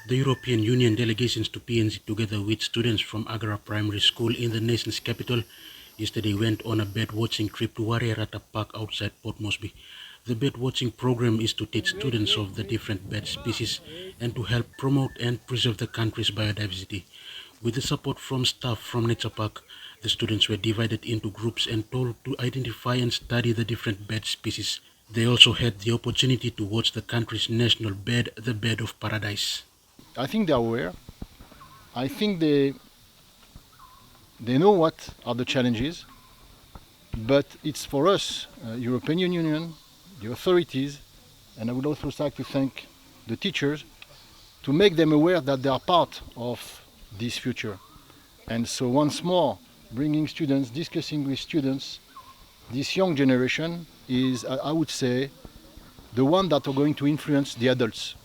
The European Union Delegations to PNG, together with students from Agara Primary School in the nation's capital, yesterday went on a bird-watching trip to Variarata Park outside Port Moresby. The bird-watching program is to teach students of the different bird species and to help promote and preserve the country's biodiversity. With the support from staff from Nature Park, the students were divided into groups and told to identify and study the different bird species. They also had the opportunity to watch the country's national bird, the bird of paradise. I think they're aware. I think they know what are the challenges, but it's for us, European Union, the authorities, and I would also like to thank the teachers to make them aware that they are part of this future. And so once more, bringing students, discussing with students, this young generation is, I would say, the one that are going to influence the adults,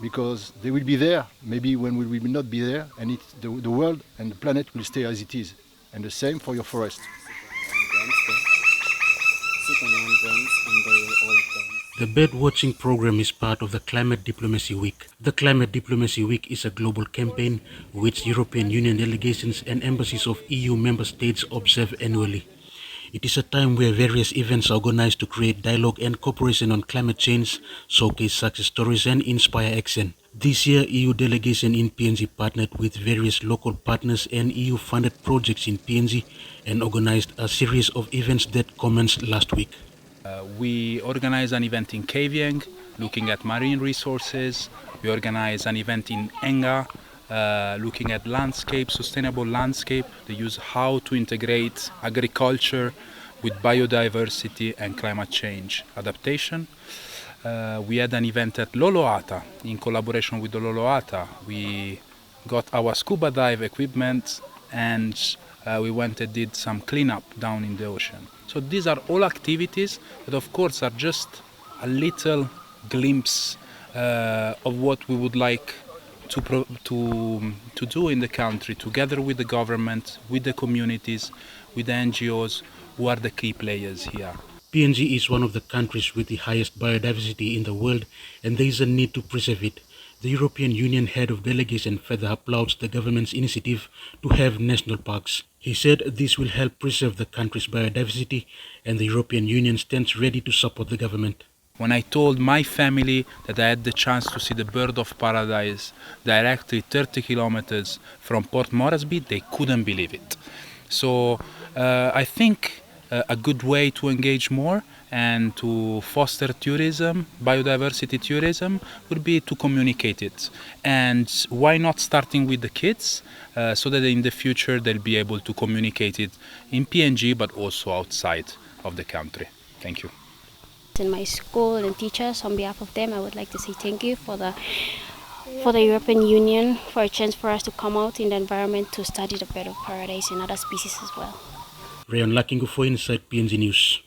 because they will be there maybe when we will not be there, and the world and the planet will stay as it is. And the same for your forest. The bird-watching program is part of the Climate Diplomacy Week. The Climate Diplomacy Week is a global campaign which European Union delegations and embassies of EU member states observe annually. It is a time where various events are organized to create dialogue and cooperation on climate change, showcase success stories and inspire action. This year, EU delegation in PNG partnered with various local partners and EU-funded projects in PNG and organized a series of events that commenced last week. We organized an event in Kavieng looking at marine resources. We organized an event in Enga looking at landscape, sustainable landscape. They use how to integrate agriculture with biodiversity and climate change adaptation. We had an event at Loloata in collaboration with the Loloata. We got our scuba dive equipment and we went and did some cleanup down in the ocean. So these are all activities that of course are just a little glimpse of what we would like to do in the country, together with the government, with the communities, with the NGOs, who are the key players here. PNG is one of the countries with the highest biodiversity in the world, and there is a need to preserve it. The European Union head of delegation further applauds the government's initiative to have national parks. He said this will help preserve the country's biodiversity, and the European Union stands ready to support the government. When I told my family that I had the chance to see the bird of paradise directly 30 kilometers from Port Moresby, they couldn't believe it. So I think a good way to engage more and to foster tourism, biodiversity tourism, would be to communicate it. And why not starting with the kids, so that in the future they'll be able to communicate it in PNG but also outside of the country. Thank you. In my school and teachers, on behalf of them, I would like to say thank you for the European Union for a chance for us to come out in the environment to study the bird of paradise and other species as well. Rayon Lakingu for Inside PNG News.